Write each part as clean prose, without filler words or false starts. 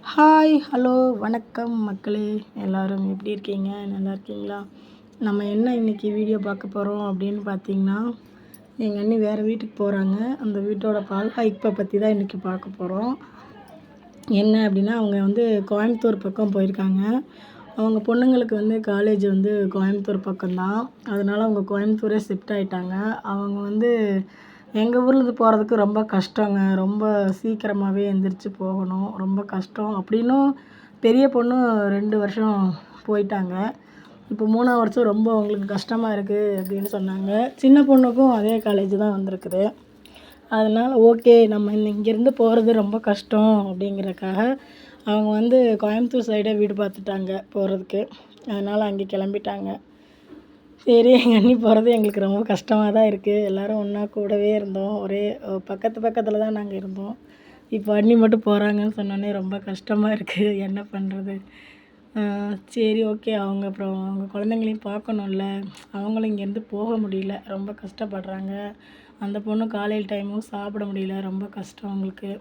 Hi hello வணக்கம் மக்களே, எல்லோரும் எப்படி இருக்கீங்க? நல்லா இருக்கீங்களா? நம்ம என்ன இன்றைக்கி வீடியோ பார்க்க போகிறோம் அப்படின்னு பார்த்தீங்கன்னா, எங்கள் அண்ணி வேறு வீட்டுக்கு போகிறாங்க. அந்த வீட்டோட பால்காய்ப்பை பற்றி தான் இன்றைக்கி பார்க்க போகிறோம். என்ன அப்படின்னா, அவங்க வந்து கோயம்புத்தூர் பக்கம் போயிருக்காங்க. அவங்க பொண்ணுங்களுக்கு வந்து காலேஜ் வந்து கோயம்புத்தூர் பக்கம்தான். அதனால் அவங்க கோயம்புத்தூரே ஷிஃப்ட் ஆகிட்டாங்க. அவங்க வந்து எங்கள் ஊர்லேருந்து போகிறதுக்கு ரொம்ப கஷ்டங்க. ரொம்ப சீக்கிரமாகவே எந்திரிச்சு போகணும். ரொம்ப கஷ்டம். அப்படின்னும் பெரிய பொண்ணு 2 வருஷம் போயிட்டாங்க. இப்போ 3ஆவது வருஷம் ரொம்ப அவங்களுக்கு கஷ்டமாக இருக்குது அப்படின்னு சொன்னாங்க. சின்ன பொண்ணுக்கும் அதே காலேஜ் தான் வந்திருக்குது. அதனால் ஓகே, நம்ம இங்கேருந்து போகிறது ரொம்ப கஷ்டம் அப்படிங்கிறக்காக அவங்க வந்து கோயம்புத்தூர் சைடே வீடு பார்த்துட்டாங்க போகிறதுக்கு. அதனால் அங்கே கிளம்பிட்டாங்க. சரி, எங்கள் அண்ணி போகிறது எங்களுக்கு ரொம்ப கஷ்டமாக தான் இருக்குது. எல்லோரும் ஒன்றா கூடவே இருந்தோம். ஒரே பக்கத்தில் தான் நாங்கள் இருந்தோம். இப்போ அண்ணி மட்டும் போகிறாங்கன்னு சொன்னோன்னே ரொம்ப கஷ்டமாக இருக்குது. என்ன பண்ணுறது? சரி, ஓகே. அப்புறம் அவங்க குழந்தைங்களையும் பார்க்கணும்ல. அவங்களும் இங்கேருந்து போக முடியல. ரொம்ப கஷ்டப்படுறாங்க. அந்த பொண்ணு காலையில் டைமும் சாப்பிட முடியல. ரொம்ப கஷ்டம் அவங்களுக்கு.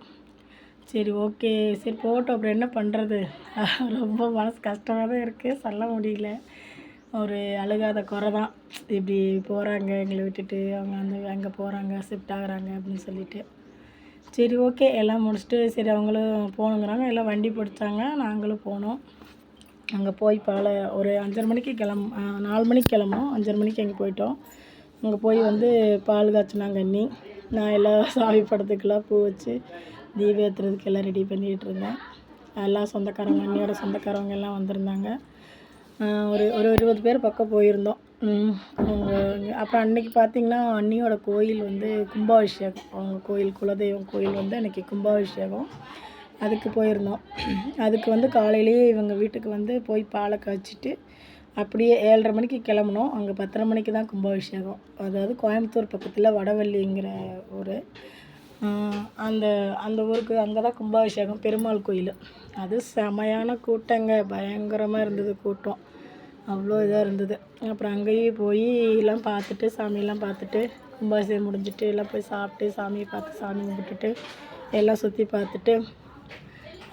சரி, ஓகே. சரி, போகட்டும். அப்புறம் என்ன பண்ணுறது? ரொம்ப மனசு கஷ்டமாக தான் இருக்குது. சொல்ல முடியல. ஒரு அழுகாத குறை தான். இப்படி போகிறாங்க எங்களை விட்டுட்டு, அவங்க அங்கே போகிறாங்க, ஷிஃப்ட் ஆகுறாங்க அப்படின்னு சொல்லிட்டு. சரி, ஓகே. எல்லாம் முடிச்சுட்டு சரி அவங்களும் போகணுங்கிறாங்க. எல்லாம் வண்டி பிடிச்சாங்க. நாங்களும் போனோம். அங்கே போய் ஒரு 5:30 மணிக்கு 4 மணிக்கு கிளம்புனோம். 5:30 மணிக்கு அங்கே போயிட்டோம். அங்கே போய் வந்து பால் காய்ச்சினாங்க அண்ணி. நான் எல்லாம் சாமி படத்துக்கெல்லாம் பூ வச்சு தீபம் ஏற்றுறதுக்கு எல்லாம் ரெடி பண்ணிகிட்டு இருந்தேன். எல்லாம் சொந்தக்காரங்க, அண்ணியோட சொந்தக்காரவங்க எல்லாம் வந்திருந்தாங்க. ஒரு 20 பேர் பக்கம் போயிருந்தோம். அப்புறம் அன்றைக்கி பார்த்திங்கன்னா, அண்ணியோட கோயில் வந்து கும்பாபிஷேகம். அவங்க கோயில் குலதெய்வம் கோயில் வந்து அன்றைக்கி கும்பாபிஷேகம். அதுக்கு போயிருந்தோம். அதுக்கு வந்து காலையிலேயே இவங்க வீட்டுக்கு வந்து போய் பாலை காய்ச்சிட்டு அப்படியே 7:30 மணிக்கு கிளம்புனோம். அங்கே 10:30 மணிக்கு தான் கும்பாபிஷேகம். அதாவது கோயம்புத்தூர் பக்கத்தில் வடவள்ளிங்கிற ஊர். அந்த ஊருக்கு அங்கே தான் கும்பாபிஷேகம், பெருமாள் கோயில். அது செமையான கூட்டங்க. பயங்கரமாக இருந்தது கூட்டம். அவ்வளோ இதாக இருந்தது. அப்புறம் அங்கேயே போய் எல்லாம் பார்த்துட்டு, சாமியெல்லாம் பார்த்துட்டு, கும்பாபிஷேகம் முடிஞ்சிட்டு எல்லாம் போய் சாப்பிட்டு, சாமியை பார்த்து சாமி கும்பிட்டுட்டு எல்லாம் சுற்றி பார்த்துட்டு,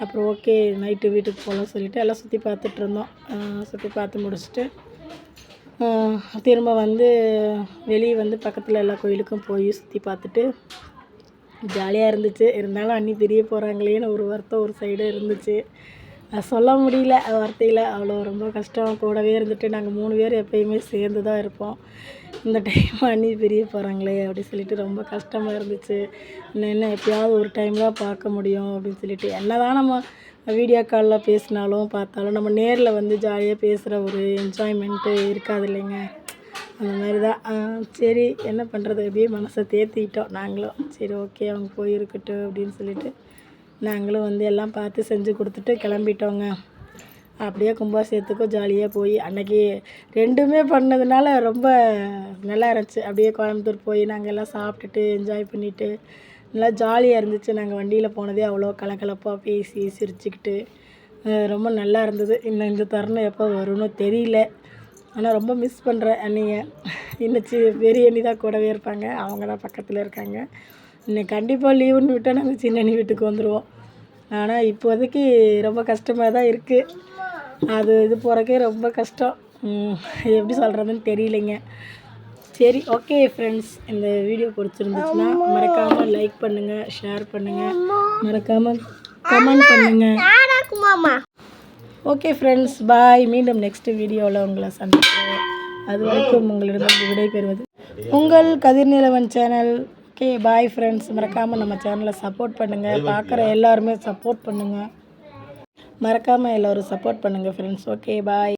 அப்புறம் ஓகே நைட்டு வீட்டுக்கு போகலான்னு சொல்லிவிட்டு எல்லாம் சுற்றி பார்த்துட்ருந்தோம். சுற்றி பார்த்து முடிச்சுட்டு திரும்ப வந்து வெளியே வந்து பக்கத்தில் எல்லா கோயிலுக்கும் போய் சுற்றி பார்த்துட்டு ஜாலியாக இருந்துச்சு. இருந்தாலும் அண்ணி பிரிய போகிறாங்களேன்னு ஒரு வருத்தம் ஒரு சைடு இருந்துச்சு. சொல்ல முடியல வார்த்தையில். அவ்வளோ ரொம்ப கஷ்டம். கூடவே இருந்துட்டு நாங்கள் 3 பேர் எப்போயுமே சேர்ந்து தான் இருப்போம். இந்த டைம் அண்ணி பிரிய போகிறாங்களே அப்படின்னு சொல்லிட்டு ரொம்ப கஷ்டமாக இருந்துச்சு. என்ன எப்போயாவது ஒரு டைம் தான் பார்க்க முடியும் அப்படின்னு சொல்லிட்டு, என்ன தான் நம்ம வீடியோ காலில் பேசினாலும் பார்த்தாலும் நம்ம நேரில் வந்து ஜாலியாக பேசுகிற ஒரு என்ஜாய்மெண்ட்டு இருக்காது இல்லைங்க. அந்த மாதிரி தான். சரி, என்ன பண்ணுறது? அப்படியே மனசை தேற்றிக்கிட்டோம் நாங்களும். சரி, ஓகே, அவங்க போயிருக்கட்டும் அப்படின்னு சொல்லிட்டு நாங்களும் வந்து எல்லாம் பார்த்து செஞ்சு கொடுத்துட்டு கிளம்பிட்டோங்க. அப்படியே கும்பாபிஷேகத்துக்கும் ஜாலியாக போய் அன்றைக்கி 2மே பண்ணதுனால ரொம்ப நல்லா இருந்துச்சு. அப்படியே கோயம்புத்தூர் போய் நாங்கள் எல்லாம் சாப்பிட்டுட்டு என்ஜாய் பண்ணிவிட்டு நல்லா ஜாலியாக இருந்துச்சு. நாங்கள் வண்டியில் போனதே அவ்வளோ கலகலப்பாக பேசி சிரிச்சுக்கிட்டு ரொம்ப நல்லா இருந்தது. இன்னும் இந்த தருணம் எப்போ வரும்னு தெரியல. ஆனால் ரொம்ப மிஸ் பண்ணுறேன் அண்ணியை. இன்னும் பெரிய அண்ணி தான் கூடவே இருப்பாங்க. அவங்க தான் பக்கத்தில் இருக்காங்க. இன்னைக்கு கண்டிப்பாக லீவுன்னு விட்டால் நாங்கள் சின்ன அண்ணி வீட்டுக்கு வந்துடுவோம். ஆனால் இப்போதைக்கு ரொம்ப கஷ்டமாக தான் இருக்குது. இது போகிறக்கே ரொம்ப கஷ்டம். எப்படி சொல்கிறதுன்னு தெரியலைங்க. சரி, ஓகே ஃப்ரெண்ட்ஸ், இந்த வீடியோ பிடிச்சிருந்துச்சுன்னா மறக்காமல் லைக் பண்ணுங்கள், ஷேர் பண்ணுங்கள், மறக்காமல் கமெண்ட் பண்ணுங்கள். ஓகே ஃப்ரெண்ட்ஸ், பாய். மீண்டும் நெக்ஸ்ட் வீடியோவில் உங்களை சந்திக்கிறேன். அது வரைக்கும் உங்களிடம் விடைபெறுவது உங்கள் கதிர்நிலவன் சேனல். Okay, bye friends. மறக்காமல் நம்ம சேனலை சப்போர்ட் பண்ணுங்கள். பார்க்குற எல்லாருமே சப்போர்ட் பண்ணுங்கள். மறக்காமல் எல்லோரும் சப்போர்ட் பண்ணுங்கள் ஃப்ரெண்ட்ஸ். ஓகே, பாய்.